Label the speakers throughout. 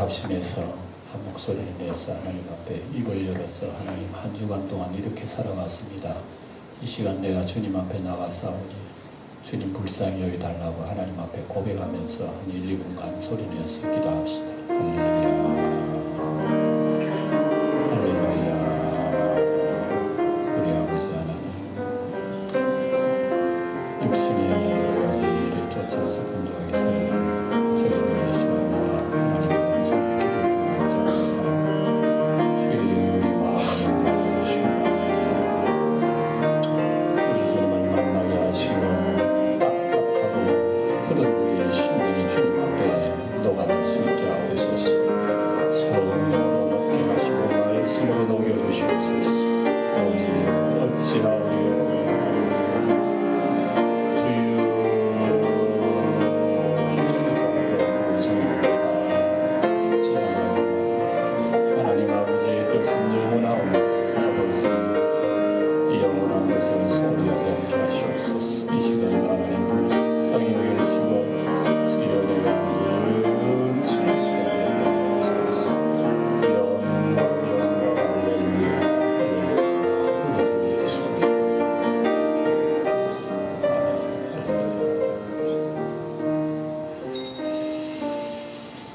Speaker 1: 합심해서 한 목소리를 내서 하나님 앞에 입을 열어서 하나님 한 주간 동안 이렇게 살아왔습니다. 이 시간 내가 주님 앞에 나가사오니 주님 불쌍히 여기달라고 하나님 앞에 고백하면서 한 1, 2분간 소리내서 기도합시다. 할렐루야.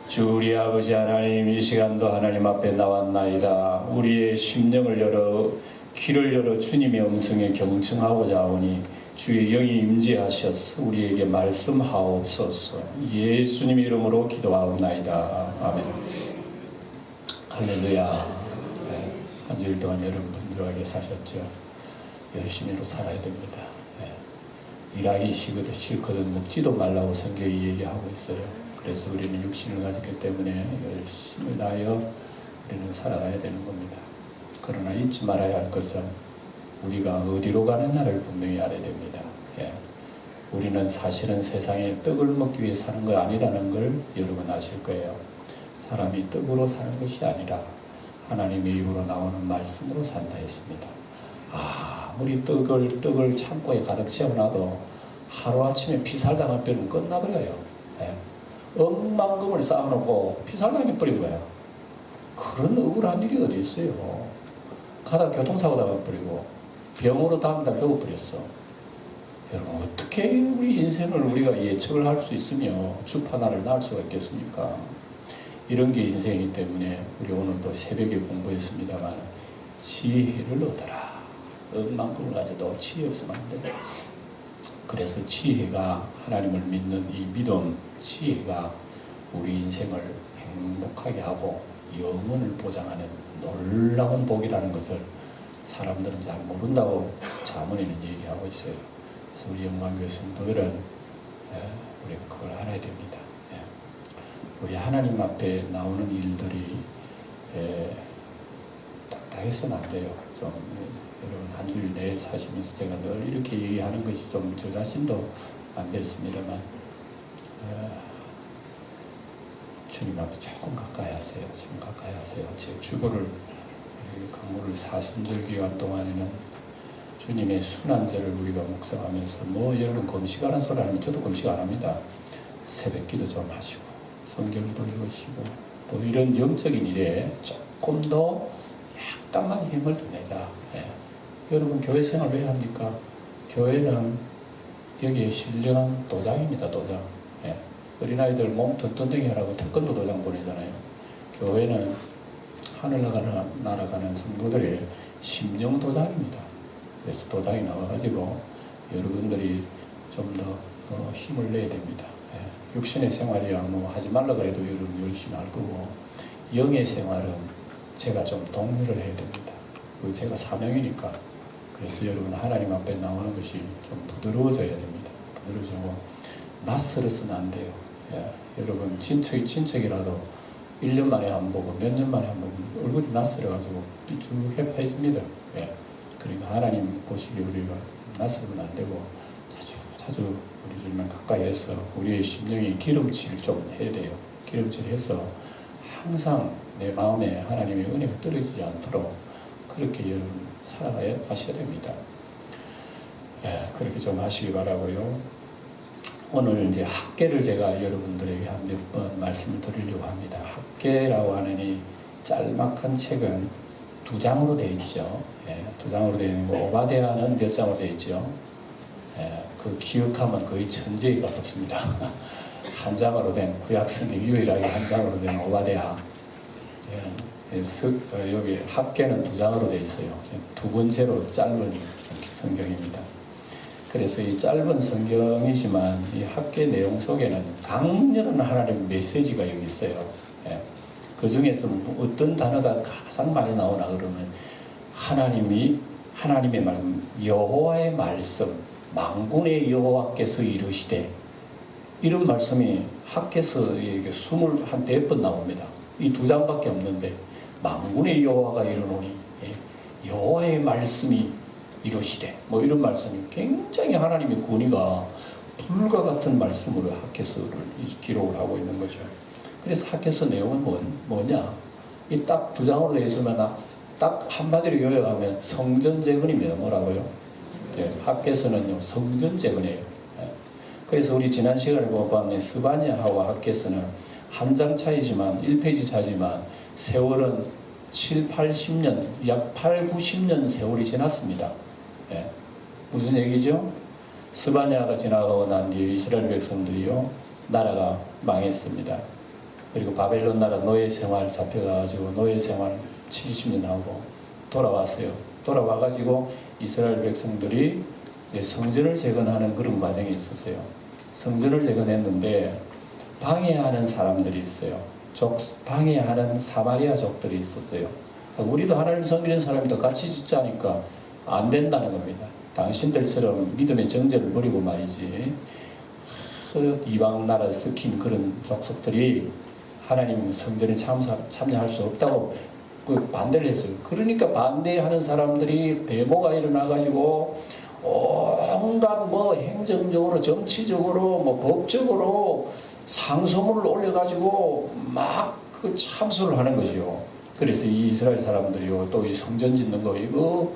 Speaker 1: 주 우리 아버지 하나님, 이 시간도 하나님 앞에 나왔나이다. 우리의 심령을 열어 귀를 열어 주님의 음성에 경청하고자 하오니 주의 영이 임재하셔서 우리에게 말씀하옵소서. 예수님 이름으로 기도하옵나이다. 아멘. 할렐루야. 네, 한 주일 동안 여러분 분주하게 사셨죠. 열심히로 살아야 됩니다. 네. 일하기 싫거든 먹지도 말라고 성경이 얘기하고 있어요. 그래서 우리는 육신을 가졌기 때문에 열심을 다하여 우리는 살아가야 되는 겁니다. 그러나 잊지 말아야 할 것은 우리가 어디로 가느냐를 분명히 알아야 됩니다. 예. 우리는 사실은 세상에 떡을 먹기 위해 사는 거 아니라는 걸 여러분 아실 거예요. 사람이 떡으로 사는 것이 아니라 하나님의 입으로 나오는 말씀으로 산다 했습니다. 우리 떡을 창고에 가득 채워놔도 하루아침에 피살당할 뼈는 끝나버려요. 예. 억만금을 쌓아놓고 피살당해버린 거야. 그런 억울한 일이 어디 있어요. 가다가 교통사고 당해버리고 병으로 다음 달 죽어버렸어. 여러분, 어떻게 우리 인생을 우리가 예측을 할 수 있으며 주판화를 날 수가 있겠습니까? 이런 게 인생이기 때문에 우리 오늘도 새벽에 공부했습니다만 지혜를 얻어라. 억만금을 가져도 지혜 없으면 안 돼. 그래서 지혜가, 하나님을 믿는 이 믿음, 지혜가 우리 인생을 행복하게 하고 영원을 보장하는 놀라운 복이라는 것을 사람들은 잘 모른다고 자문에는 얘기하고 있어요. 그래서 우리 영광교회 성도들은 우리 그걸 알아야 됩니다. 우리 하나님 앞에 나오는 일들이 딱딱해서는 안 돼요. 좀 여러분 한 주일 내일 사시면서 제가 늘 이렇게 얘기하는 것이 좀 저 자신도 안 됐습니다만 주님 앞에 조금 가까이 하세요. 좀 가까이 하세요. 제 주보를 강물을 사순절 기간 동안에는 주님의 순환절을 우리가 묵상하면서 여러분 금식하는 소리 아니면 저도 금식 안 합니다. 새벽기도 좀 하시고 성경도 읽으시고 또 이런 영적인 일에 조금 더 약간만 힘을 더 내자. 여러분 교회 생활 왜 합니까? 교회는 여기에 신령한 도장입니다. 도장. 어린아이들 몸 던던하게 하라고 태권도 도장 보내잖아요. 교회는 하늘 날아가는 성도들의 심령 도장입니다. 그래서 도장이 나와가지고 여러분들이 좀 더 힘을 내야 됩니다. 육신의 생활이야 하지 말라 그래도 여러분 열심히 할 거고, 영의 생활은 제가 좀 독려를 해야 됩니다. 그리고 제가 사명이니까. 그래서 여러분 하나님 앞에 나오는 것이 좀 부드러워져야 됩니다. 부드러워지고 낯설어서는 안 돼요. 여러분 친척이라도 1년 만에 한 번 보고 몇 년 만에 한 번 보고 얼굴이 낯설어가지고 삐죽해집니다. 그러니까 하나님 보시기에 우리가 낯설면 안 되고 자주 우리 주님을 가까이 해서 우리의 심령이 기름칠 좀 해야 돼요. 기름칠해서 항상 내 마음에 하나님의 은혜가 떨어지지 않도록 그렇게 여러분 살아가셔야 됩니다. 그렇게 좀 하시기 바라고요. 오늘 이제 학계를 제가 여러분들에게 한 몇 번 말씀을 드리려고 합니다. 학계라고 하는 이 짤막한 책은 2장으로 되어 있죠. 예, 2장으로 되어 있는 거, 오바댜는 몇 장으로 되어 있죠. 예, 그 기억하면 거의 천재에 가깝습니다. 한 장으로 된 구약성경 유일하게 한 장으로 된 오바댜. 예, 여기 학계는 2장으로 되어 있어요. 2번째로 짧은 성경입니다. 그래서 이 짧은 성경이지만 이 학계 내용 속에는 강렬한 하나님의 메시지가 여기 있어요. 예. 그 중에서 어떤 단어가 가장 많이 나오나 그러면 하나님의 말씀, 여호와의 말씀, 만군의 여호와께서 이르시되, 이런 말씀이 학계서에 24번 나옵니다. 이 2장밖에 없는데 만군의 여호와가 이르노니, 예. 여호와의 말씀이 이르시되, 뭐 이런 말씀이 굉장히 하나님의 권위가 불과 같은 말씀으로 학계서를 기록을 하고 있는 거죠. 그래서 학계서 내용은 뭐냐? 이 딱 2장으로 되어 있으면 딱 한마디로 요약하면 성전재건입니다. 뭐라고요? 네, 학계서는요, 성전재건이에요. 네. 그래서 우리 지난 시간에 공부한 스바냐하고 학계서는 한 장 차이지만 1페이지 차이지만 세월은 7, 80년, 약 8, 90년 세월이 지났습니다. 예. 무슨 얘기죠? 스바냐가 지나가고 난 뒤에 이스라엘 백성들이요, 나라가 망했습니다. 그리고 바벨론 나라 노예 생활 잡혀가지고 노예 생활 70년 하고 돌아왔어요. 돌아와가지고 이스라엘 백성들이 성전을 재건하는 그런 과정이 있었어요. 성전을 재건했는데 방해하는 사람들이 있어요. 방해하는 사마리아족들이 있었어요. 우리도 하나님 섬기는 사람이도 같이 짓자니까 안 된다는 겁니다. 당신들처럼 믿음의 정죄를 버리고 말이지, 이방 나라 섞인 그런 족속들이 하나님 성전에 참여할 수 없다고 반대를 했어요. 그러니까 반대하는 사람들이 데모가 일어나가지고 온갖 뭐 행정적으로, 정치적으로, 뭐 법적으로 상소문을 올려가지고 막 그 참수를 하는 거죠. 그래서 이 이스라엘 사람들이요, 또 이 성전 짓는 거 이거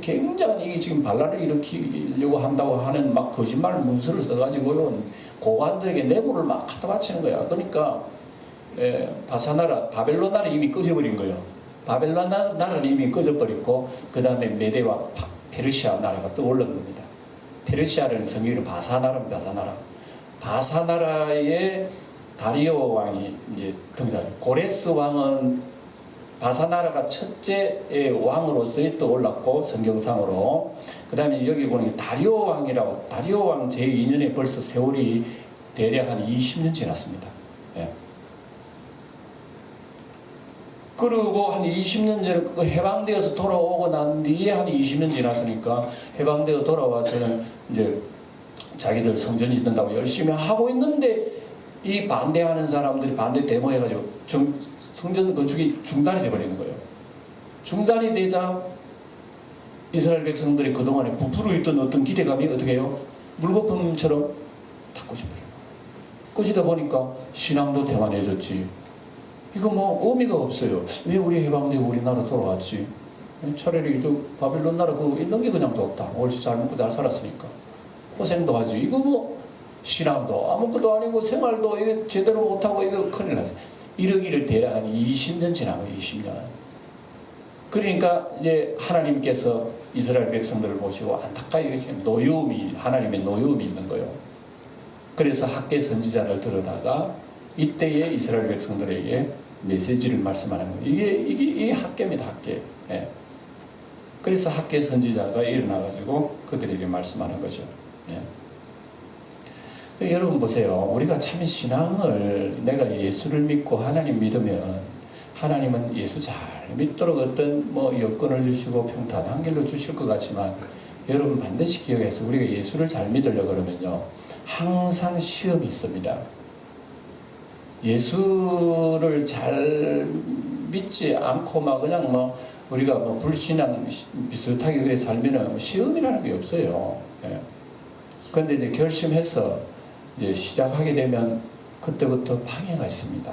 Speaker 1: 굉장히 지금 반란을 일으키려고 한다고 하는 막 거짓말 문서를 써가지고요, 고관들에게 뇌물을 막 갖다 바치는 거야. 그러니까 바벨론 나라 이미 꺼져버린 거예요. 바벨론 나라는 이미 꺼져버렸고, 그 다음에 메대와 페르시아 나라가 떠올른 겁니다. 페르시아라는 성경이 바사나라입니다. 바사나라의 다리오 왕이 이제 등장해요. 고레스 왕은 바사나라가 첫째 왕으로서 떠올랐고, 성경상으로. 그 다음에 여기 보는 게 다리오 왕이라고, 다리오 왕 제2년에 벌써 세월이 대략 한 20년 지났습니다. 예. 그리고 한 20년 전에 그 해방되어서 돌아오고 난 뒤에 한 20년 지났으니까, 해방되어 돌아와서는 이제 자기들 성전 짓는다고 열심히 하고 있는데, 이 반대하는 사람들이 반대 데모해가지고 성전 건축이 중단이 되어버리는 거예요. 중단이 되자 이스라엘 백성들이 그동안에 부풀어 있던 어떤 기대감이 어떻게 해요? 물거품처럼 다 꺼져버려요. 꺼지다 보니까 신앙도 대만해졌지. 이거 뭐 의미가 없어요. 왜 우리 해방되고 우리나라 돌아왔지? 차라리 저 바빌론 나라 그거 있는 게 그냥 좋다. 옳지, 잘 먹고 잘 살았으니까. 고생도 하지. 이거 뭐 신앙도 아무것도 아니고 생활도 이거 제대로 못하고 이거 큰일 났어. 이러기를 대략 한 20년 지난 거예요. 20년. 그러니까 이제 하나님께서 이스라엘 백성들을 보시고 안타까이 노여움이, 하나님의 노여움이 있는 거예요. 그래서 학계 선지자를 들어다가 이때의 이스라엘 백성들에게 메시지를 말씀하는 거예요. 이게 학계입니다. 학계. 예. 그래서 학계 선지자가 일어나가지고 그들에게 말씀하는 거죠. 예. 여러분 보세요. 우리가 참 신앙을, 내가 예수를 믿고 하나님 믿으면 하나님은 예수 잘 믿도록 어떤 뭐 여건을 주시고 평탄한 길로 주실 것 같지만, 여러분 반드시 기억해서 우리가 예수를 잘 믿으려고 그러면요, 항상 시험이 있습니다. 예수를 잘 믿지 않고 막 그냥 뭐 우리가 뭐 불신앙 비슷하게 그래 살면은 시험이라는 게 없어요. 예. 그런데 이제 결심해서 이제 시작하게 되면 그때부터 방해가 있습니다.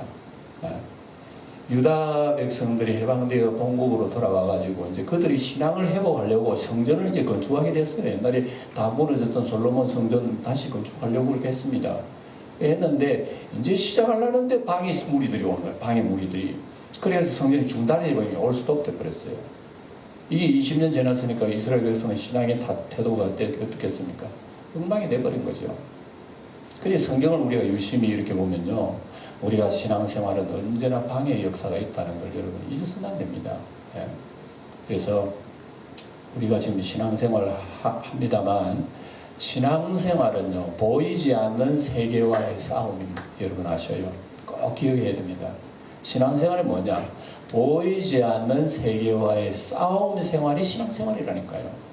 Speaker 1: 예. 유다 백성들이 해방되어 본국으로 돌아와가지고 이제 그들이 신앙을 회복하려고 성전을 이제 건축하게 됐어요. 옛날에 다 무너졌던 솔로몬 성전 다시 건축하려고 그렇게 했습니다. 했는데 이제 시작하려는데 방에 무리들이 오는 거예요. 방에 무리들이. 그래서 성전이 중단이 올 수도 없대 버렸어요. 이게 20년 지났으니까 이스라엘 백성의 신앙의 태도가 어떻겠습니까? 엉망이 돼버린 거죠. 그래서 성경을 우리가 유심히 이렇게 보면요, 우리가 신앙생활은 언제나 방해의 역사가 있다는 걸 여러분 잊어서는 안 됩니다. 예. 그래서 우리가 지금 신앙생활을 합니다만 신앙생활은요 보이지 않는 세계와의 싸움입니다. 여러분 아셔요? 꼭 기억해야 됩니다. 신앙생활이 뭐냐? 보이지 않는 세계와의 싸움 생활이 신앙생활이라니까요.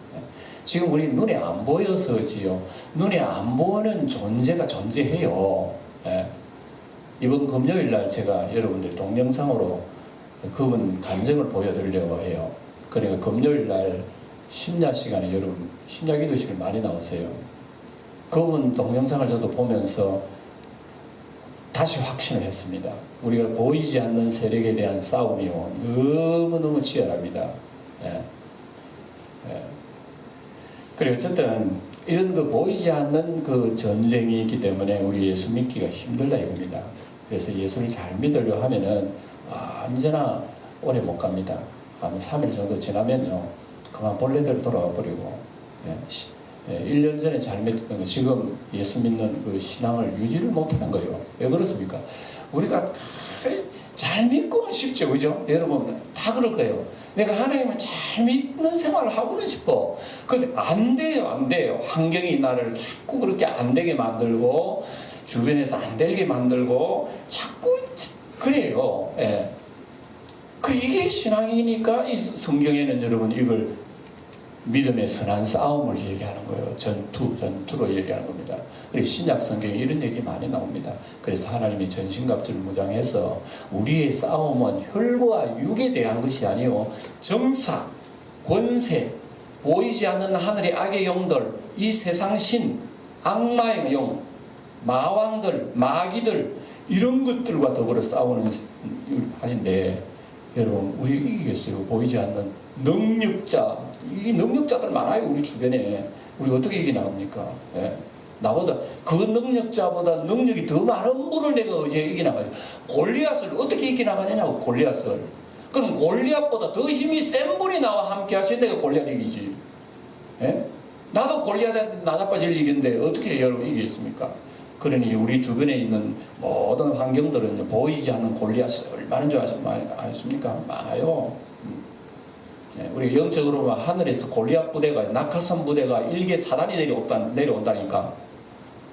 Speaker 1: 지금 우리 눈에 안 보여서지요. 눈에 안 보이는 존재가 존재해요. 예. 이번 금요일 날 제가 여러분들 동영상으로 그분 간증을 보여드리려고 해요. 그러니까 금요일 날 심야 시간에 여러분 심야 기도식을 많이 나오세요. 그분 동영상을 저도 보면서 다시 확신을 했습니다. 우리가 보이지 않는 세력에 대한 싸움이요 너무너무 치열합니다. 예. 예. 그래 어쨌든 이런 그 보이지 않는 그 전쟁이 있기 때문에 우리 예수 믿기가 힘들다 이겁니다. 그래서 예수를 잘 믿으려 하면은 언제나 오래 못 갑니다. 한 3일 정도 지나면요 그만 본래대로 돌아와 버리고, 예. 1년 전에 잘 믿던 거 지금 예수 믿는 그 신앙을 유지를 못하는 거예요. 왜 그렇습니까? 우리가 잘 믿고는 싶죠, 그죠? 여러분 다 그럴 거예요. 내가 하나님을 잘 믿는 생활을 하고는 싶어. 근데 안 돼요, 안 돼요. 환경이 나를 자꾸 그렇게 안 되게 만들고 주변에서 안 되게 만들고 자꾸 그래요. 예. 이게 신앙이니까 이 성경에는 여러분 이걸 믿음의 선한 싸움을 얘기하는 거예요. 전투로 얘기하는 겁니다. 그리고 신약 성경에 이런 얘기 많이 나옵니다. 그래서 하나님이 전신갑주를 무장해서 우리의 싸움은 혈과 육에 대한 것이 아니요 정사, 권세, 보이지 않는 하늘의 악의 영들, 이 세상 신, 악마의 영, 마왕들, 마귀들 이런 것들과 더불어 싸우는 아닌데 여러분 우리 이기겠어요? 보이지 않는 능력자, 이 능력자들 많아요 우리 주변에. 우리 어떻게 이기나갑니까? 예. 나보다 그 능력자보다 능력이 더 많은 분을 내가 어제 이기나가죠. 골리앗을 어떻게 이기나가냐고. 골리앗을. 그럼 골리앗보다 더 힘이 센 분이 나와 함께 하신 내가 골리앗 이기지. 예? 나도 골리앗한테 나자빠질 일인데 어떻게 여러분 이기겠습니까? 그러니 우리 주변에 있는 모든 환경들은 보이지 않는 골리앗이 얼마나 줄 아십니까? 많아요. 우리 영적으로 하늘에서 골리앗 부대가, 낙하산 부대가 일개 사단이 내려온다니까.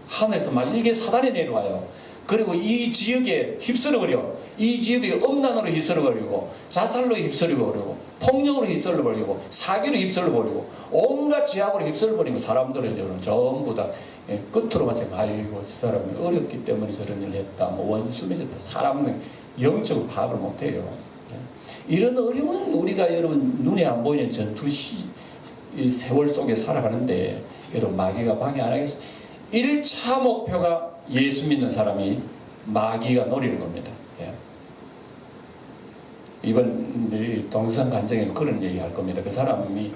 Speaker 1: 하늘에서 막 일개 사단이 내려와요. 그리고 이 지역에 휩쓸어버려. 이 지역에 음란으로 휩쓸어버리고, 자살로 휩쓸어버리고, 폭력으로 휩쓸어버리고, 사기로 휩쓸어버리고, 온갖 죄악으로 휩쓸어버리고, 사람들은 전부 다 끝으로만 생각, 아이고, 저 사람이 어렵기 때문에 저런 일을 했다, 뭐 원수 맺었다. 사람은 영적으로 파악을 못해요. 이런 어려운 우리가 여러분 눈에 안 보이는 이 세월 속에 살아가는데 여러분 마귀가 방해 안 하겠어. 1차 목표가 예수 믿는 사람이 마귀가 노리는 겁니다. 예. 이번 동산 간증에도 그런 얘기 할 겁니다. 그 사람이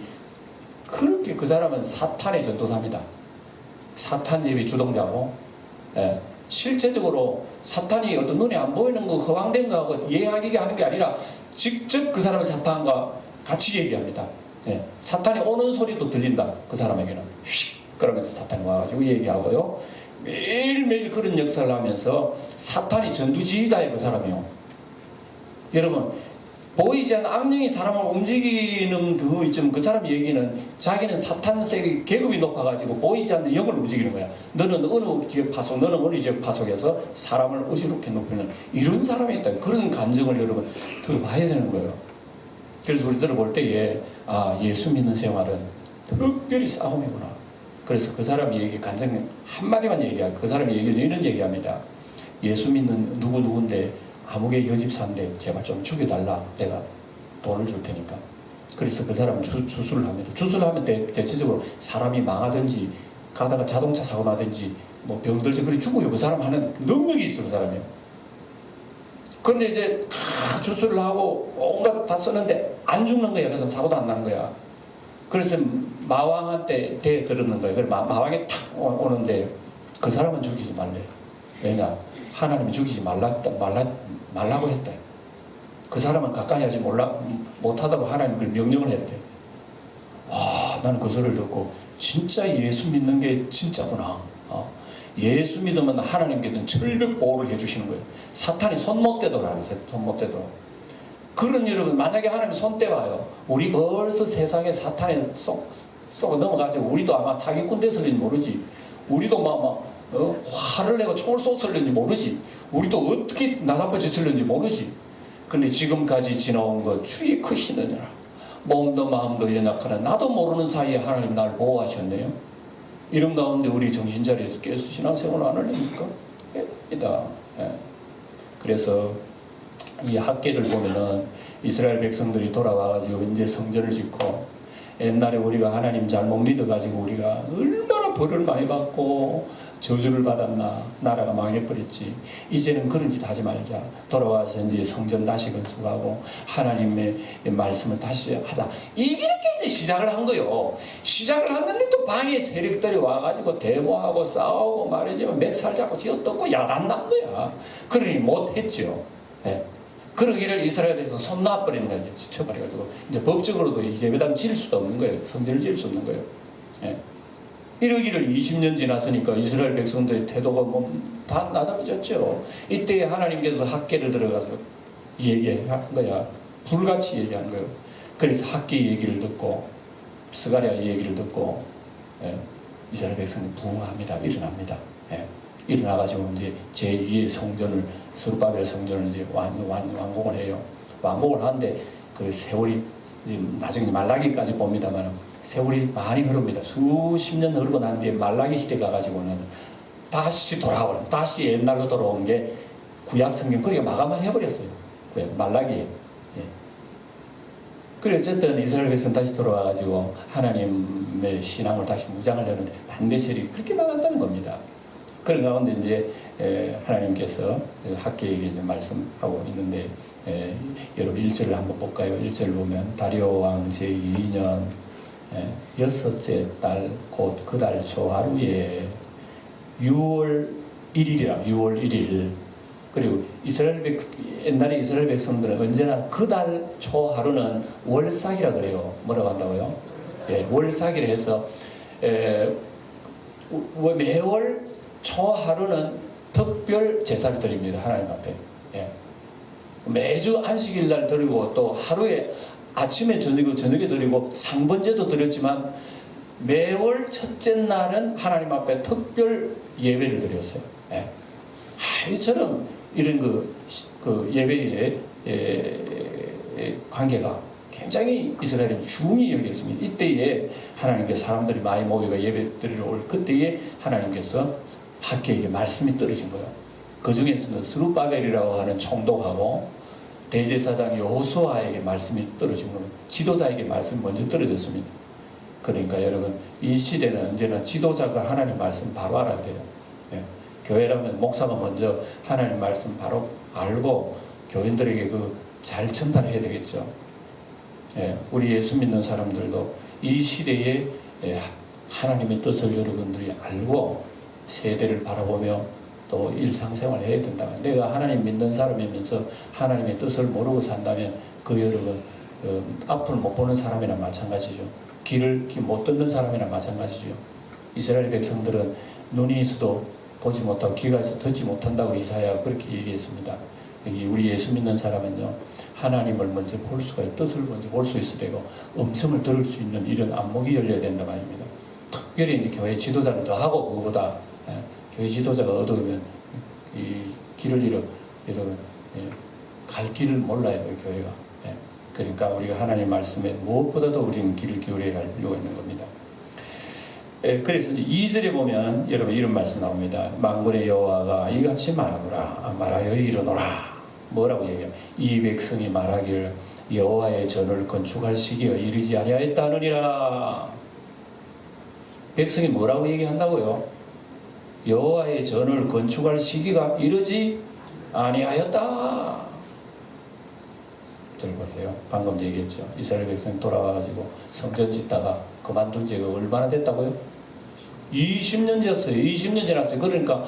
Speaker 1: 그렇게 그 사람은 사탄의 전도사입니다. 사탄 예비 주동자고, 예. 실제적으로 사탄이 어떤 눈에 안 보이는 거 허황된 거하고 이해하게 하는 게 아니라 직접 그 사람의 사탄과 같이 얘기합니다. 예. 사탄이 오는 소리도 들린다. 그 사람에게는 휙 그러면서 사탄이 와가지고 얘기하고요. 매일매일 그런 역사를 하면서 사탄이 전두지휘자예요. 그 사람이요. 여러분 보이지 않는 악령이 사람을 움직이는 그 있지만 그 사람 얘기는 자기는 사탄 세계 계급이 높아가지고 보이지 않는 영을 움직이는 거야. 너는 어느 지역 파속, 너는 어느 지역 파속에서 사람을 어지럽게 높이는 이런 사람이 있다. 그런 감정을 여러분 들어봐야 되는 거예요. 그래서 우리 들어볼 때에 예수 믿는 생활은 특별히 싸움이구나. 그래서 그 사람이 얘기 간증 한마디만 얘기하고 그 사람이 얘기는 이런 얘기합니다. 예수 믿는 누구인데 아무개 여집사인데 제발 좀 죽여달라. 내가 돈을 줄 테니까. 그래서 그 사람은 주술을 합니다. 주술을 하면 대체적으로 사람이 망하든지 가다가 자동차 사고 나든지 뭐 병들지 그리 죽어요. 그 사람 하는 능력이 있어. 그 사람이요. 그런데 이제 다 주술을 하고 온갖 다 쓰는데 안 죽는 거야. 그래서 사고도 안 나는 거야. 그래서 마왕한테 대에 들었는 거예요. 그래서 마왕이 탁 오는데 그 사람은 죽이지 말래. 왜냐? 하나님이 죽이지 말라고 했대. 그 사람은 가까이 하지 못하다고 하나님 그걸 명령을 했대. 와, 나는 그 소리를 듣고 진짜 예수 믿는 게 진짜구나. 예수 믿으면 하나님께서는 철벽 보호를 해주시는 거예요. 사탄이 손 못 대도록 손 못 대도록. 그런 여러분, 만약에 하나님 손 떼봐요. 우리 벌써 세상에 사탄에 쏙 넘어가지고 우리도 아마 사기꾼 됐을지 모르지. 우리도 화를 내고 총을 쏘았을지 모르지. 우리도 어떻게 나사빠 짓을는지 모르지. 근데 지금까지 지나온 것 주의 크시느니라. 몸도 마음도 연약하나 나도 모르는 사이에 하나님 날 보호하셨네요. 이런 가운데 우리 정신자리에서 깨서 신앙생활을 안 하려니까? 이다. 그래서 이 학계를 보면은 이스라엘 백성들이 돌아와가지고 이제 성전을 짓고, 옛날에 우리가 하나님 잘못 믿어가지고 우리가 얼마나 벌을 많이 받고 저주를 받았나. 나라가 망해버렸지. 이제는 그런 짓 하지 말자. 돌아와서 이제 성전 다시 건축하고 하나님의 말씀을 다시 하자. 이렇게 이제 시작을 한 거요. 시작을 했는데 또 방해 세력들이 와가지고 데모하고 싸우고 말이지만 맥살 잡고 쥐어뜯고 야단난 거야. 그러니 못했죠. 그러기를 이스라엘에서 손 놔버리는 거예요. 지쳐버려가지고 이제 법적으로도 이제 예배당 지을 수도 없는 거예요. 성전을 지을 수 없는 거예요. 이러기를 20년 지났으니까 이스라엘 백성들의 태도가 다 낮아졌죠. 이때 하나님께서 학계를 들어가서 얘기한 거야. 불같이 얘기한 거예요. 그래서 학계 얘기를 듣고 스가랴 얘기를 듣고 이스라엘 백성이 부흥합니다. 일어납니다. 일어나가지고 이제 제2의 성전을, 스룹바벨 성전을 이제 완공을 해요. 완공을 하는데 그 세월이 이제 나중에 말라기까지 봅니다만 세월이 많이 흐릅니다. 수십 년 흐르고 난 뒤에 말라기 시대 가가지고는 다시 돌아오는, 다시 옛날로 돌아온 게 구약 성경, 그게 마감을 해버렸어요. 말라기에. 그래 어쨌든 이스라엘 백성 다시 돌아와가지고 하나님의 신앙을 다시 무장을 하는데 반대세력이 그렇게 많았다는 겁니다. 그런 가운데 이제 하나님께서 학계에게 말씀하고 있는데, 여러분 1절을 한번 볼까요? 1절 보면 다리오 왕 제2년 여섯째 달 곧 그 달 초하루에 6월 1일이라 6월 1일. 그리고 옛날에 이스라엘 백성들은 언제나 그 달 초하루는 월삭이라 그래요. 뭐라고 한다고요? 월삭이라 해서 매월 초하루는 특별 제사를 드립니다. 하나님 앞에. 매주 안식일 날 드리고 또 하루에 아침에 저녁에 드리고 상번제도 드렸지만 매월 첫째 날은 하나님 앞에 특별 예배를 드렸어요. 이처럼 이런 그 예배의 관계가 굉장히 이스라엘이 중히 여겼습니다. 이때에 하나님께서 사람들이 많이 모여가 예배 드리러 올 그때에 하나님께서 학계에게 말씀이 떨어진 거예요. 그 중에서는 스룹바벨이라고 하는 총독하고 대제사장 여호수아에게 말씀이 떨어진 거예요. 지도자에게 말씀이 먼저 떨어졌습니다. 그러니까 여러분, 이 시대는 언제나 지도자가 하나님 말씀 바로 알아야 돼요. 교회라면 목사가 먼저 하나님 말씀 바로 알고 교인들에게 잘 전달해야 되겠죠. 우리 예수 믿는 사람들도 이 시대에 하나님의 뜻을 여러분들이 알고 세대를 바라보며 또 일상생활을 해야 된다. 내가 하나님 믿는 사람이면서 하나님의 뜻을 모르고 산다면 그 여러분 앞을 못 보는 사람이나 마찬가지죠. 길을 못 듣는 사람이나 마찬가지죠. 이스라엘 백성들은 눈이 있어도 보지 못하고 귀가 있어도 듣지 못한다고 이사야가 그렇게 얘기했습니다. 우리 예수 믿는 사람은요, 하나님을 먼저 볼 수가 있고 뜻을 먼저 볼 수 있어야 되고 음성을 들을 수 있는 이런 안목이 열려야 된다 말입니다. 특별히 이제 교회 지도자는 더 하고 그거보다 교회 지도자가 어두우면 이 길을 잃으면 갈 길을 몰라요, 교회가. 그러니까 우리가 하나님 말씀에 무엇보다도 우리는 길을 기울여야 할 필요가 있는 겁니다. 그래서 2절에 보면 여러분 이런 말씀 나옵니다. 만군의 여호와가 이같이 말하여 이르노라. 뭐라고 얘기해요? 이 백성이 말하기를 여호와의 전을 건축할 시기가 이르지 아니하였다느니라. 백성이 뭐라고 얘기한다고요? 여호와의 전을 건축할 시기가 이르지 아니하였다. 절 보세요. 방금 얘기했죠. 이스라엘 백성 돌아와가지고 성전 짓다가 그만둔 지가 얼마나 됐다고요? 20년 지났어요. 20년 지났어요. 그러니까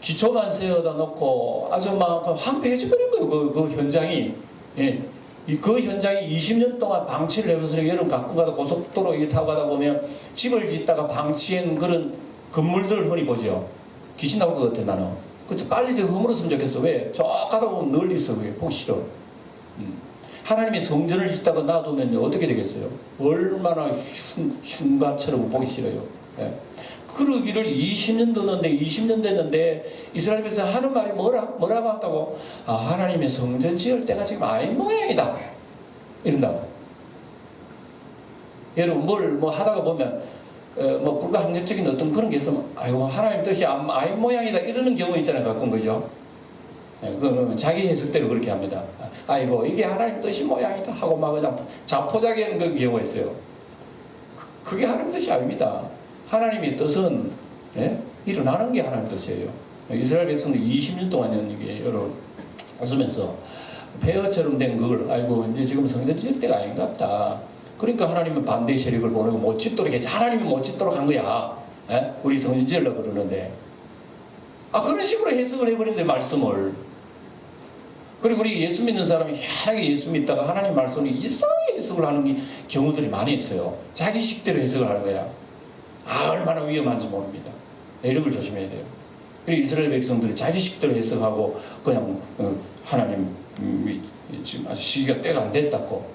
Speaker 1: 기초만 세워다 놓고 아주 막 황폐해져버린 거예요. 그 현장이. 예. 그 현장이 20년 동안 방치를 해서 여름 가끔 가다 고속도로 타고 가다 보면 집을 짓다가 방치한 그런 건물들을 흔히 보죠. 귀신 나올 것 같아, 나는. 그래서 빨리 저 허물었으면 좋겠어. 왜? 저 가다 보면 널리 있어. 왜? 보기 싫어. 하나님이 성전을 짓다가 놔두면 어떻게 되겠어요? 얼마나 흉가처럼 보기 싫어요. 예. 그러기를 20년 됐는데 이스라엘 백성 하는 말이 뭐라고 한다고? 아, 하나님의 성전 지을 때가 지금 아닌 모양이다. 이런다고. 여러분 뭐 하다가 보면 뭐 불가항력적인 어떤 그런 게 있으면 아이고 하나님 뜻이 아닌 모양이다 이러는 경우 있잖아요. 가끔 그죠? 그러면 자기 해석대로 그렇게 합니다. 아이고 이게 하나님 뜻이 모양이다 하고 막 그냥 자포자기하는 그 경우가 있어요. 그게 하나님 뜻이 아닙니다. 하나님의 뜻은 일어나는 게 하나님 뜻이에요. 이스라엘 백성들 20년 동안 이게 여러 웃으면서 폐허처럼 된 그걸 아이고 이제 지금 성전 지을 때가 아닌 것 같다. 그러니까 하나님은 반대 세력을 보내고 못 짓도록 했지. 하나님이 못 짓도록 한 거야. 우리 성전 지으려고 그러는데 그런 식으로 해석을 해버린데 말씀을. 그리고 우리 예수 믿는 사람이 희한하게 예수 믿다가 하나님 말씀을 이상하게 해석을 하는 경우들이 많이 있어요. 자기 식대로 해석을 하는 거야. 얼마나 위험한지 모릅니다. 이런 걸 조심해야 돼요. 그리고 이스라엘 백성들이 자기 식대로 해석하고 그냥 하나님 지금 아직 시기가 때가 안 됐다고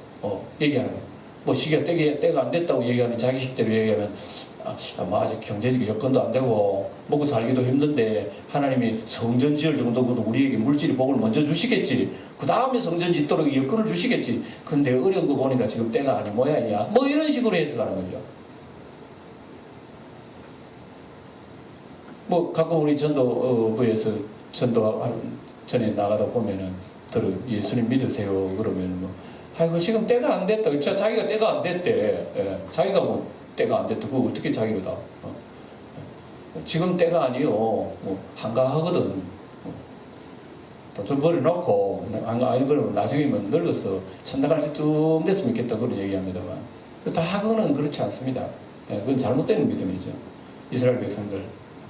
Speaker 1: 얘기하는 거예요. 뭐 시기가 때가 안 됐다고 얘기하면 자기 식대로 얘기하면 뭐 아직 경제적 여건도 안 되고 먹고 살기도 힘든데 하나님이 성전 지을 정도면 우리에게 물질이 복을 먼저 주시겠지. 그 다음에 성전 짓도록 여건을 주시겠지. 근데 어려운 거 보니까 지금 때가 아닌 모양이야. 뭐 이런 식으로 해석하는 거죠. 뭐 가끔 우리 전도부에서 전도하는 전에 나가다 보면은 예수님 믿으세요 그러면 뭐 아이고 지금 때가 안 됐다. 자기가 때가 안 됐대. 자기가 뭐 때가 안 됐다. 그거 어떻게 자기가 다 지금 때가 아니요. 뭐 한가하거든. 돈 좀 버려놓고 아니 그러면 나중에 뭐 늙어서 천당갈 쯤 됐으면 좋겠다 그런 얘기합니다만 다 그거는 그렇지 않습니다. 그건 잘못된 믿음이죠. 이스라엘 백성들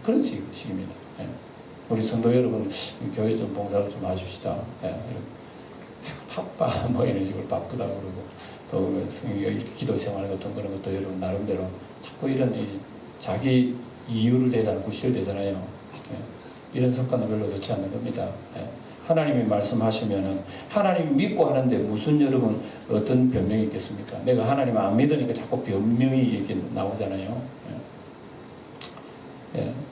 Speaker 1: 그런 식입니다. 우리 성도 여러분 교회 좀 봉사를 좀 해줍시다. 바빠 뭐 이런 식으로 바쁘다 그러고 또 기도 생활 같은 그런 것도 여러분 나름대로 자꾸 이런 자기 이유를 대잖아요. 구실을 대잖아요. 이런 습관은 별로 좋지 않는 겁니다. 하나님이 말씀하시면은 하나님 믿고 하는데 무슨 여러분 어떤 변명이 있겠습니까? 내가 하나님 안 믿으니까 자꾸 변명이 이렇게 나오잖아요.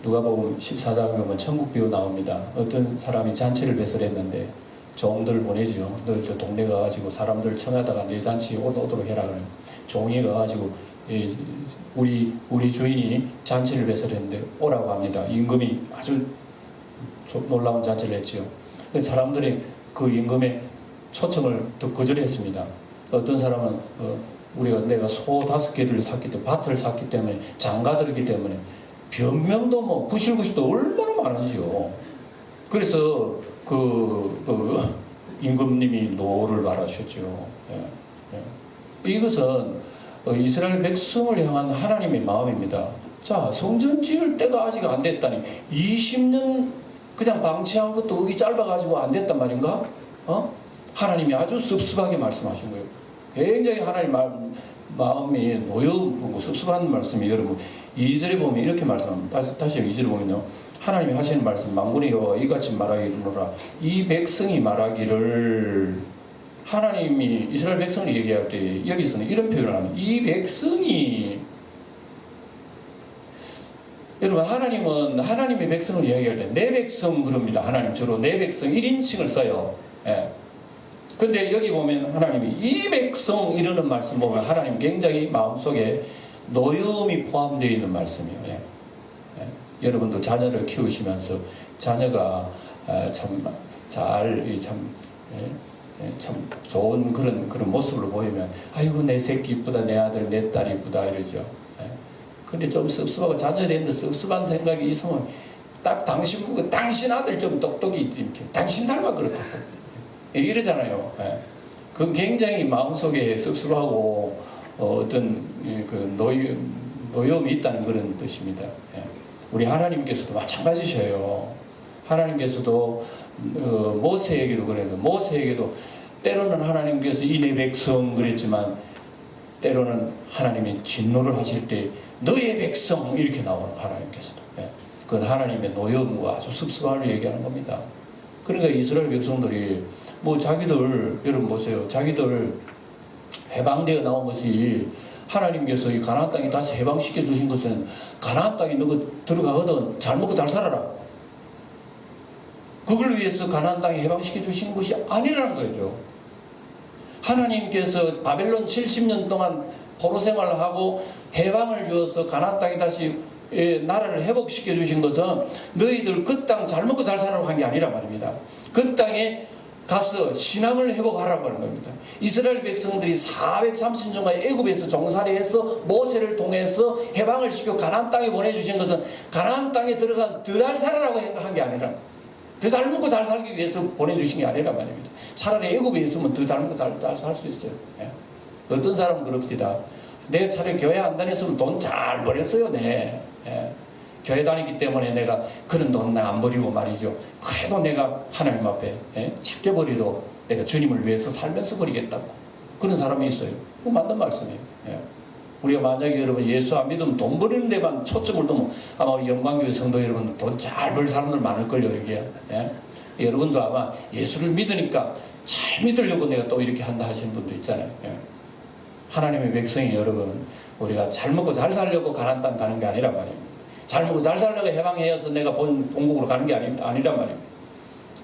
Speaker 1: 누가복음 14장에 보면 천국 비유 나옵니다. 어떤 사람이 잔치를 배설했는데 종들을 보내죠. 너 저 동네 가가지고 사람들 청하다가 내 잔치에 오도록 해라 그래요. 종이 가가지고 우리 주인이 잔치를 배설했는데 오라고 합니다. 임금이 아주 놀라운 잔치를 했지요. 사람들이 그 임금의 초청을 또 거절했습니다. 어떤 사람은 내가 소 5개를 샀기 때문에 밭을 샀기 때문에 장가들이기 때문에 변명도 뭐 구실구실도 얼마나 많은지요. 그래서 임금님이 노를 바라셨죠. 이것은 이스라엘 백성을 향한 하나님의 마음입니다. 자, 성전 지을 때가 아직 안 됐다니 20년 그냥 방치한 것도 여기 짧아가지고 안 됐단 말인가? 하나님이 아주 섭섭하게 말씀하신 거예요. 굉장히 하나님 마음이 노여우고 섭섭한 말씀이 여러분 2절에 보면 이렇게 말씀합니다. 다시 2절에 보면요. 하나님이 하시는 말씀 만군의 여호와가 이같이 말하기를 이 백성이 말하기를 하나님이 이스라엘 백성을 얘기할 때 여기서는 이런 표현을 합니다. 이 백성이 여러분 하나님은 하나님의 백성을 이야기할 때 내 백성 그럽니다. 하나님 주로 내 백성 1인칭을 써요. 근데 여기 보면 하나님이 이 백성 이러는 말씀 보면 하나님 굉장히 마음속에 노여움이 포함되어 있는 말씀이에요. 여러분도 자녀를 키우시면서 자녀가 참 좋은 그런 모습을 보이면 아이고 내 새끼 이쁘다 내 아들 내 딸 이쁘다 이러죠. 근데 좀 섭섭하고 자녀에 대한 섭섭한 생각이 있으면 딱 당신 아들 좀 똑똑히 이렇게 당신 닮아 그렇다 이러잖아요. 그건 굉장히 마음속에 씁쓸하고 어떤 그 노여움이 있다는 그런 뜻입니다. 예. 우리 하나님께서도 마찬가지셔요. 하나님께서도 모세에게도 그래요. 모세에게도 때로는 하나님께서 이 내 백성 그랬지만 때로는 하나님이 진노를 하실 때 너의 백성 이렇게 나오는 하나님께서도. 예. 그건 하나님의 노여움과 아주 습습함을 얘기하는 겁니다. 그러니까 이스라엘 백성들이 뭐 자기들 여러분 보세요. 자기들 해방되어 나온 것이 하나님께서 이 가나안 땅에 다시 해방시켜 주신 것은 가나안 땅에 너가 들어가거든 잘 먹고 잘 살아라. 그걸 위해서 가나안 땅에 해방시켜 주신 것이 아니라는 거죠. 하나님께서 바벨론 70년 동안 포로 생활을 하고 해방을 주어서 가나안 땅에 다시 나라를 회복시켜 주신 것은 너희들 그 땅 잘 먹고 잘 살라고 한 게 아니란 말입니다. 그 땅에 가서 신앙을 회복하라고 하는 겁니다. 이스라엘 백성들이 430년간 애굽에서 종살이해서 모세를 통해서 해방을 시켜 가나안 땅에 보내주신 것은 가나안 땅에 들어간 더 잘 살아라고 한 게 아니라 더 잘 먹고 잘 살기 위해서 보내주신 게 아니란 말입니다. 차라리 애굽에 있으면 더 잘 먹고 잘 살 수 있어요. 예. 어떤 사람은 그럽니다. 내가 차라리 교회 안 다녔으면 돈 잘 벌었어요. 네. 예. 교회 다니기 때문에 내가 그런 돈 안 버리고 말이죠. 그래도 내가 하나님 앞에 작게 버리도 내가 주님을 위해서 살면서 버리겠다고 그런 사람이 있어요. 그거 맞는 말씀이에요. 예. 우리가 만약에 여러분 예수 안 믿으면 돈 버리는 데만 초점을 두면 아마 우리 영광교회 성도 여러분 돈 잘 벌 사람들 많을걸요. 이게 예. 여러분도 아마 예수를 믿으니까 잘 믿으려고 내가 또 이렇게 한다 하시는 분도 있잖아요. 예. 하나님의 백성이 여러분 우리가 잘 먹고 잘 살려고 가나안 땅 가는 게 아니란 말이에요. 잘 먹고 잘 살려고 해방해서 내가 본국으로 가는 게 아니란 말입니다.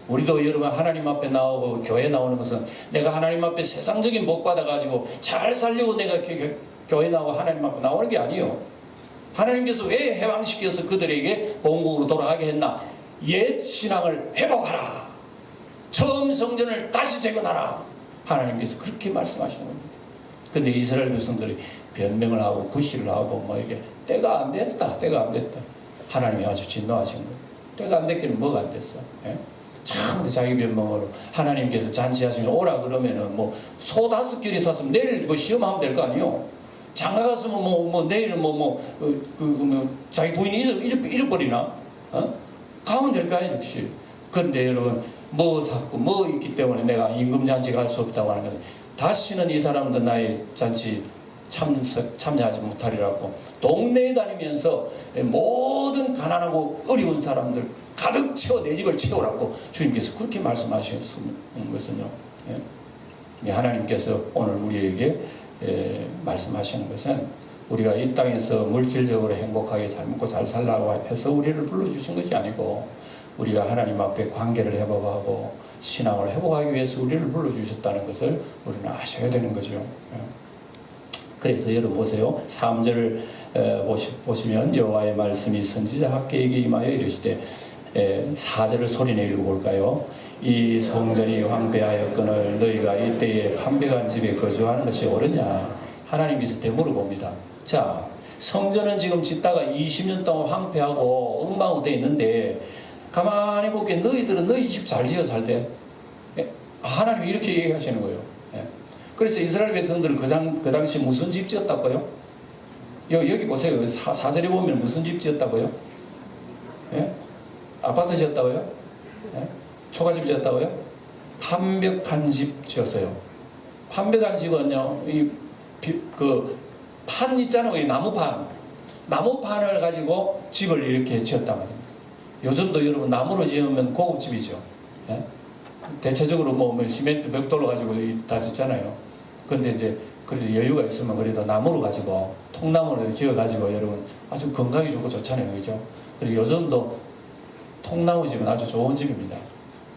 Speaker 1: 우리도 여러분 하나님 앞에 나오고 교회 나오는 것은 내가 하나님 앞에 세상적인 복 받아가지고 잘 살려고 내가 교회 나오고 하나님 앞에 나오는 게 아니에요. 하나님께서 왜 해방시켜서 그들에게 본국으로 돌아가게 했나? 옛 신앙을 회복하라. 처음 성전을 다시 재건하라. 하나님께서 그렇게 말씀하시는 겁니다. 근데 이스라엘 백성들이 변명을 하고 구실을 하고 뭐 이게 때가 안 됐다. 하나님이 아주 진노하신 거예요. 때가 안 됐기는 뭐가 안 됐어. 예? 참 자기 변명으로 하나님께서 잔치하시면 오라 그러면은 뭐 소 5개리 샀으면 내일 뭐 시험하면 될 거 아니요. 장가 갔으면 뭐 내일은 자기 부인이 잃어버리나? 가면 될 거 아니에요, 역시. 근데 여러분 뭐 샀고 뭐 있기 때문에 내가 임금잔치 갈 수 없다고 하는 것은 다시는 이 사람들 나의 잔치 참여하지 못하리라고 동네에 다니면서 모든 가난하고 어려운 사람들 가득 채워 내 집을 채우라고 주님께서 그렇게 말씀하신 것은요. 예? 하나님께서 오늘 우리에게 말씀하시는 것은 우리가 이 땅에서 물질적으로 행복하게 잘 먹고 잘 살라고 해서 우리를 불러주신 것이 아니고 우리가 하나님 앞에 관계를 회복하고 신앙을 회복하기 위해서 우리를 불러주셨다는 것을 우리는 아셔야 되는 거죠. 그래서 여러분 보세요. 3절 보시면 여호와의 말씀이 선지자 학개에게 임하여 이르시되 4절을 소리내 읽어볼까요? 이 성전이 황폐하였거늘 너희가 이때에 판배한 집에 거주하는 것이 옳으냐? 하나님께서 되물어봅니다. 자, 성전은 지금 짓다가 20년 동안 황폐하고 엉망으로 되어 있는데 가만히 보기에 너희들은 너희 집 잘 지어 살대. 하나님이 이렇게 얘기하시는 거예요. 그래서 이스라엘 백성들은 그 당시 무슨 집 지었다고요? 여기 보세요. 사절에 보면 무슨 집 지었다고요? 예? 아파트 지었다고요? 예? 초가집 지었다고요? 판벽한 집 지었어요. 판벽한 집은요, 판 있잖아요. 이 나무판을 가지고 집을 이렇게 지었단 말입니다. 요즘도 여러분 나무로 지으면 고급집이죠. 예? 대체적으로 뭐 시멘트 벽돌로 가지고 다 짓잖아요. 근데 이제 그래도 여유가 있으면 그래도 나무로 가지고 통나무로 지어가지고 여러분 아주 건강이 좋고 좋잖아요, 그죠? 그리고 요즘도 통나무 집은 아주 좋은 집입니다.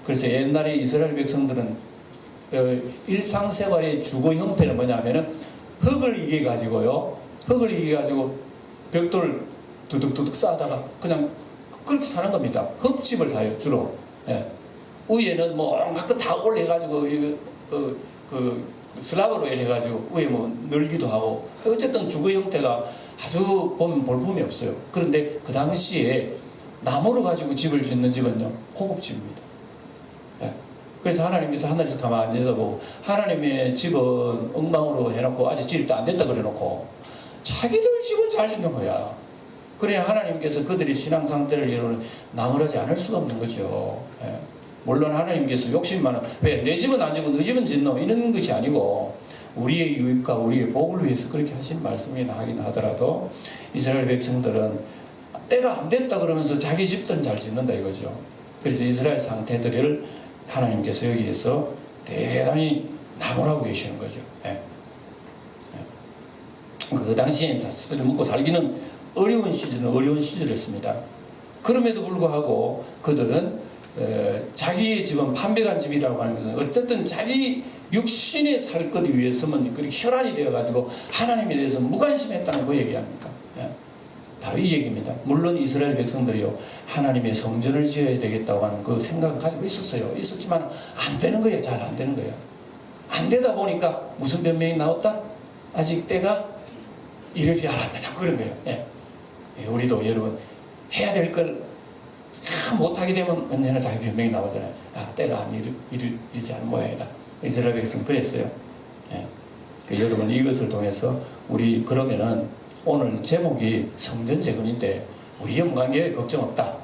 Speaker 1: 그래서 옛날에 이스라엘 백성들은 일상생활의 주거 형태는 뭐냐면은 흙을 이겨 가지고 벽돌 두둑두둑 쌓다가 그냥 그렇게 사는 겁니다. 흙집을 사요 주로. 예. 위에는 뭐 온갖 거 다 올려가지고 슬라브로 해가지고 위에 뭐 늘기도 하고 어쨌든 주거 형태가 아주 보면 볼품이 없어요. 그런데 그 당시에 나무로 가지고 집을 짓는 집은요 고급집입니다. 예. 그래서 하나님께서 하늘에서 가만히 내다보고 하나님의 집은 엉망으로 해놓고 아직 지을 때 안 된다 그래놓고 자기들 집은 잘 짓는 거야. 그래 하나님께서 그들이 신앙 상태를 이루는 나무라지 않을 수가 없는 거죠. 예. 물론 하나님께서 욕심 많아 왜 내 집은 안 짓고 너 집은 짓노 이런 것이 아니고 우리의 유익과 우리의 복을 위해서 그렇게 하신 말씀이나 하긴 하더라도 이스라엘 백성들은 때가 안 됐다 그러면서 자기 집들은 잘 짓는다 이거죠. 그래서 이스라엘 상태들을 하나님께서 여기에서 대단히 나무라고 계시는 거죠. 예. 예. 그 당시에 먹고 살기는 어려운 시절이었습니다. 그럼에도 불구하고 그들은 자기의 집은 판백한 집이라고 하는 것은 어쨌든 자기 육신에 살 것 위해서는 그렇게 혈안이 되어가지고 하나님에 대해서 무관심했다는 그 얘기 아닙니까? 예. 바로 이 얘기입니다. 물론 이스라엘 백성들이요 하나님의 성전을 지어야 되겠다고 하는 그 생각을 가지고 있었어요. 있었지만 안 되는 거야. 잘 안 되는 거야. 안 되다 보니까 무슨 변명이 나왔다? 아직 때가 이르지 않았다. 자꾸 그런 거예요. 예. 예, 우리도 여러분 해야 될 걸 못하게 되면 언제나 자기 변명이 나오잖아요. 아 때가 안 이르지 않은 모양이다. 이스라엘 백성 그랬어요. 예. 여러분 이것을 통해서 우리 그러면은 오늘 제목이 성전 재건인데 우리 영광교회 걱정 없다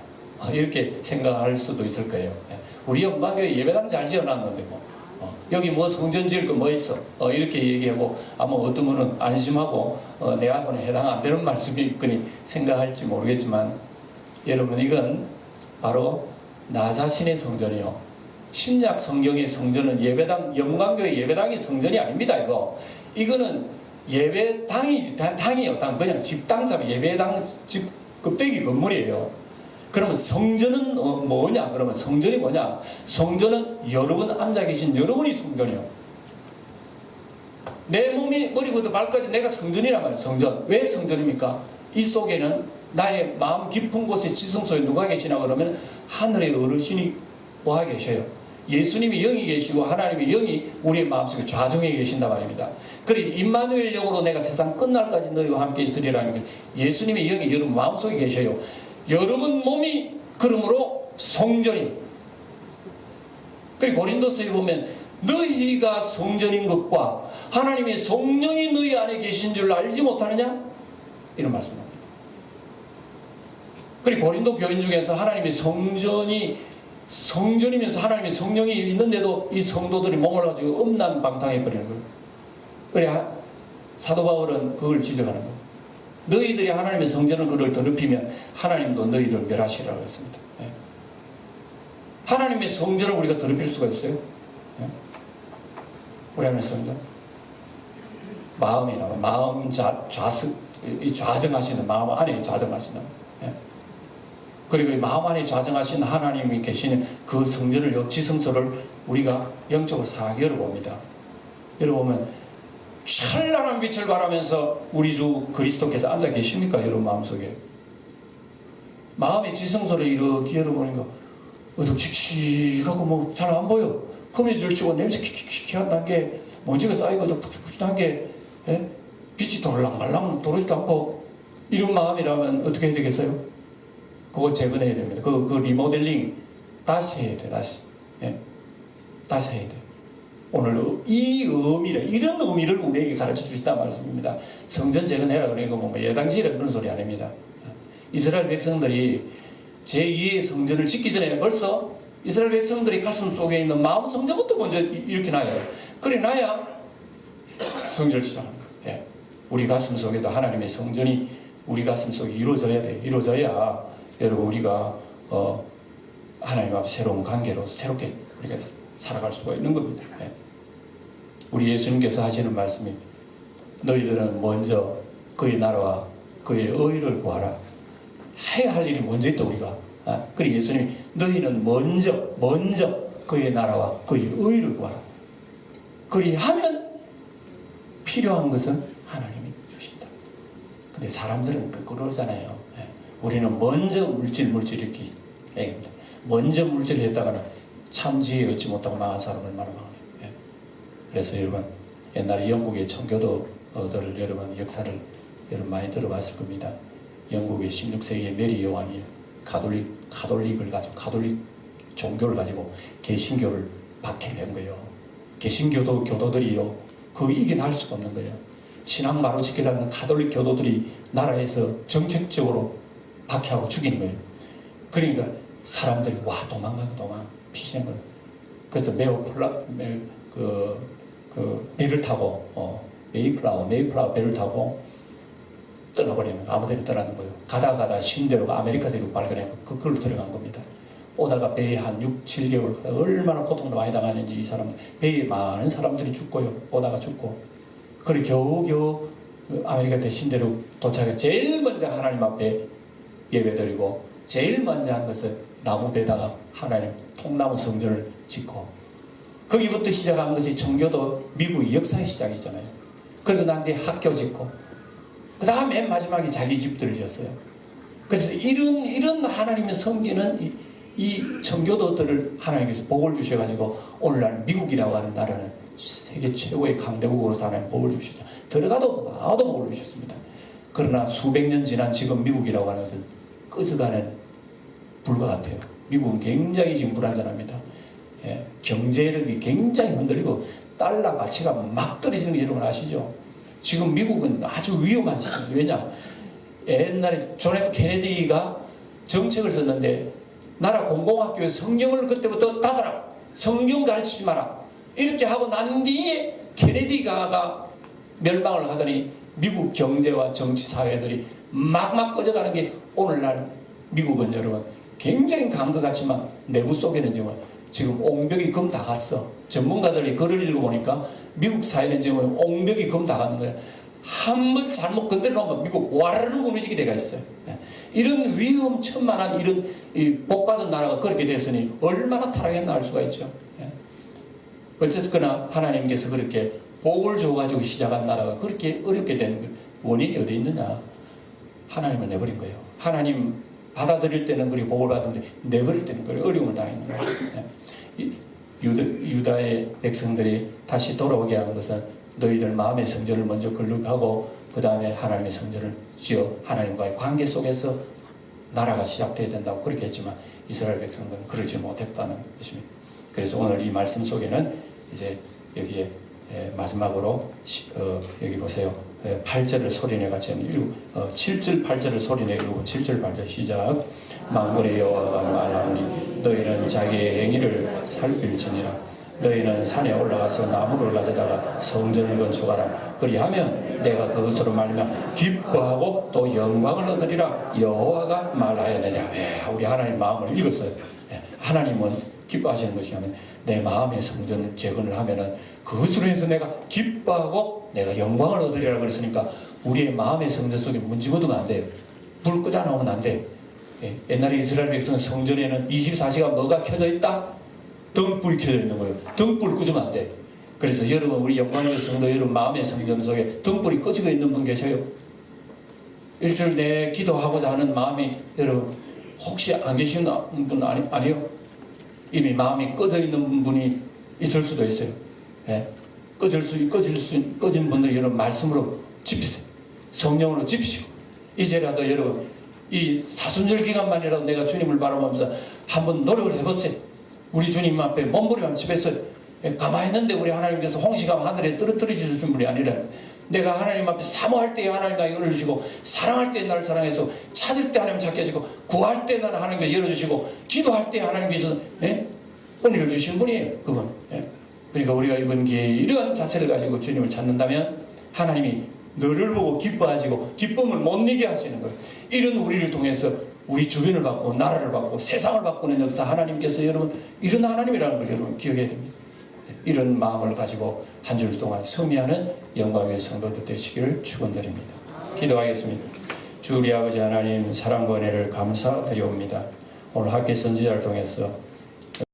Speaker 1: 이렇게 생각할 수도 있을 거예요. 예. 우리 영광교회 예배당 잘 지어놨는데 뭐 여기 뭐 성전 지을 거 뭐 있어 이렇게 얘기하고 아마 어떤 분은 안심하고 내하고는 해당 안 되는 말씀이 있거니 생각할지 모르겠지만 여러분 이건 바로 나 자신의 성전이요 신약 성경의 성전은 예배당 영광교회 예배당이 성전이 아닙니다. 이거는 예배당이요 당 그냥 집당자면 예배당 집 껍데기 건물이에요. 그러면 성전은 뭐냐? 그러면 성전이 뭐냐? 성전은 여러분 앉아 계신 여러분이 성전이요. 내 몸이 머리부터 발까지 내가 성전이란 말이에요. 성전. 왜 성전입니까? 이 속에는 나의 마음 깊은 곳에 지성소에 누가 계시나 그러면 하늘의 어르신이 와 계셔요. 예수님이 영이 계시고 하나님의 영이 우리의 마음속에 좌정에 계신단 말입니다. 그래 임마누엘 영으로 내가 세상 끝날까지 너희와 함께 있으리라는 게 예수님의 영이 여러분 마음속에 계셔요. 여러분 몸이 그러므로 성전이. 그리고 고린도서에 보면 너희가 성전인 것과 하나님의 성령이 너희 안에 계신 줄 알지 못하느냐? 이런 말씀입니다. 그리고 고린도 교인 중에서 하나님의 성전이면서 하나님의 성령이 있는데도 이 성도들이 몸을 가지고 음란방탕해 버리는 거예요. 그래 사도 바울은 그걸 지적하는 거예요. 너희들이 하나님의 성전을 그를 더럽히면 하나님도 너희를 멸하시라고 했습니다. 예. 하나님의 성전을 우리가 더럽힐 수가 있어요? 예. 우리 하나님의 성전 마음이 나와 마음 좌정하시는 마음 안에 좌정하시는 예. 그리고 이 마음 안에 좌정하신 하나님이 계시는 그 성전을 지성소를 우리가 영적으로 싹 열어봅니다. 열어보면 찬란한 빛을 발하면서 우리 주 그리스도께서 앉아 계십니까? 여러분 마음속에 마음의 지성소를 이렇게 열어보니까 어둑칙칙하고 뭐 잘 안 보여. 거미줄치고 냄새 킥킥킥 한다는 게 먼지가 쌓이고 좀 푹푹푹한 게 예? 빛이 돌랑말랑 돌아지도 않고 이런 마음이라면 어떻게 해야 되겠어요? 그거 재건해야 됩니다. 그 리모델링 다시 해야 돼. 다시 해야 돼. 오늘 이 의미를 이런 의미를 우리에게 가르쳐 주시다 말씀입니다. 성전 재건해라 그러니까 뭐 예당지라 그런 소리 아닙니다. 이스라엘 백성들이 제2의 성전을 짓기 전에 벌써 이스라엘 백성들이 가슴 속에 있는 마음 성전부터 먼저 이렇게 놔요. 그래 놔야 성전을 시작합니다. 예. 우리 가슴 속에도 하나님의 성전이 우리 가슴 속에 이루어져야 돼. 이루어져야 여러분 우리가 하나님 앞 새로운 관계로 새롭게 우리가 살아갈 수가 있는 겁니다. 예. 우리 예수님께서 하시는 말씀이 너희들은 먼저 그의 나라와 그의 의를 구하라. 해야 할 일이 먼저 있다 우리가. 그래 예수님이 너희는 먼저 그의 나라와 그의 의를 구하라. 그리하면 필요한 것은 하나님이 주신다. 근데 사람들은 그러잖아요. 예. 우리는 먼저 물질 이렇게 얘기합니다. 먼저 물질을 했다가는 참 지혜 얻지 못하고 망한 사람 얼마나 많아요. 예. 그래서 여러분 옛날에 영국의 청교도들 여러분 역사를 여러분 많이 들어봤을 겁니다. 영국의 16세기의 메리 여왕이 가톨릭 종교를 가지고 개신교를 박해를 한 거예요. 개신교도 교도들이요, 그 이겨낼 수가 없는 거예요. 신앙 바로 지키려는 가톨릭 교도들이 나라에서 정책적으로 박해하고 죽이는 거예요. 그러니까 사람들이 와 도망가고 피신한 거예요. 그래서 배를 타고 메이플라워 배를 타고 떠나버리는 거예요. 아무데나 떠나는 거예요. 가다 신대로가 아메리카 대륙 발견해서 그걸로 들어간 겁니다. 오다가 배에 한 6, 7개월 얼마나 고통도 많이 당하는지 이 사람 배에 많은 사람들이 죽고요. 오다가 죽고 그래 겨우겨우 아메리카 대신대륙 도착해 제일 먼저 하나님 앞에 예배드리고 제일 먼저 한 것은 나무 배에다가 하나님 통나무 성전을 짓고 거기부터 시작한 것이 청교도 미국의 역사의 시작이잖아요. 그리고 난 뒤에 학교 짓고 그 다음에 맨 마지막에 자기 집들을 지었어요. 그래서 이런 하나님의 섬기는 이 청교도들을 하나님께서 복을 주셔가지고 오늘날 미국이라고 하는 나라는 세계 최고의 강대국으로서 하나님 복을 주셨죠. 들어가도 나와도 복을 주셨습니다. 그러나 수백 년 지난 지금 미국이라고 하는 것은 꺼져가는 불과 같아요. 미국은 굉장히 지금 불안전합니다. 예, 경제력이 굉장히 흔들리고 달러 가치가 막 떨어지는 거 여러분 아시죠? 지금 미국은 아주 위험한 시기입니다. 왜냐? 옛날에 존 F 케네디가 정책을 썼는데 나라 공공학교에 성경을 그때부터 닫아라. 성경 가르치지 마라. 이렇게 하고 난 뒤에 케네디가 멸망을 하더니 미국 경제와 정치 사회들이 막 꺼져가는 게 오늘날 미국은 여러분 굉장히 강한 것 같지만 내부 속에는 지금 옹벽이 검 다 갔어. 전문가들이 글을 읽어보니까 미국 사회는 지금 옹벽이 검 다 가는 거예요. 한번 잘못 건드려 놓으면 미국 와르르 무너지게 돼가 있어요. 이런 위험천만한 이런 복받은 나라가 그렇게 됐으니 얼마나 타락했나 알 수가 있죠. 어쨌거나 하나님께서 그렇게 복을 줘가지고 시작한 나라가 그렇게 어렵게 된 원인이 어디 있느냐? 하나님을 내버린 거예요. 하나님 받아들일 때는 그리 복을 받는데 내버릴 때는 그리 어려움을 당했는 거예요. 유다의 백성들이 다시 돌아오게 한 것은 너희들 마음의 성전을 먼저 건립하고 그 다음에 하나님의 성전을 지어 하나님과의 관계 속에서 나라가 시작돼야 된다고 그렇게 했지만 이스라엘 백성들은 그러지 못했다는 것입니다. 그래서 오늘 이 말씀 속에는 이제 여기에 마지막으로 여기 보세요. 8절을 소리내 같이 읽고 7절 8절을 소리내 읽고 7절 8절 시작. 만군의 여호와가 말하노니 너희는 자기의 행위를 살필지니라. 너희는 산에 올라가서 나무를 가져다가 성전을 건축하라. 그리하면 내가 그것으로 말미암아 기뻐하고 또 영광을 얻으리라. 여호와가 말하였느니라. 우리 하나님 마음을 읽었어요. 하나님은 기뻐하시는 것이 하면 내 마음의 성전을 재건을 하면은 그것으로 해서 내가 기뻐하고 내가 영광을 얻으리라 그랬으니까 우리의 마음의 성전 속에 문지 묻으면 안 돼요. 불 끄자 놓으면 안 돼요. 옛날에 이스라엘 백성 성전에는 24시간 뭐가 켜져 있다? 등불이 켜져 있는 거예요. 등불 끄주면 안 돼. 그래서 여러분 우리 영광의 성도 여러분 마음의 성전 속에 등불이 꺼지고 있는 분 계세요? 일주일 내에 기도하고자 하는 마음이 여러분 혹시 안 계시는 분 아니에요? 이미 마음이 꺼져 있는 분이 있을 수도 있어요. 꺼진 분들 여러분 말씀으로 짚으세요. 성령으로 짚으시고 이제라도 여러분 이 사순절 기간만이라도 내가 주님을 바라보면서 한번 노력을 해보세요. 우리 주님 앞에 몸부림하면 집에서 가만히 있는데 우리 하나님께서 홍시가 하늘에 떨어뜨려 주신 분이 아니라 내가 하나님 앞에 사모할 때 하나님 나에게 은혜를 주시고 사랑할 때 나를 사랑해서 찾을 때 하나님 찾게 하시고 구할 때 나를 하나님께 열어주시고 기도할 때 하나님께서 은혜를 주시는 분이에요. 그분. 그러니까 우리가 이번 기회에 이러한 자세를 가지고 주님을 찾는다면 하나님이 너를 보고 기뻐하시고 기쁨을 못 내게 하시는 거예요. 이런 우리를 통해서 우리 주변을 바꾸고 나라를 바꾸고 세상을 바꾸는 역사 하나님께서 여러분 이런 하나님이라는 걸 여러분 기억해야 됩니다. 이런 마음을 가지고 한 주 동안 승리하는 영광의 성도들 되시기를 축원드립니다. 기도하겠습니다. 주 우리 아버지 하나님 사랑과 은혜를 감사드리옵니다. 오늘 학교 선지자를 통해서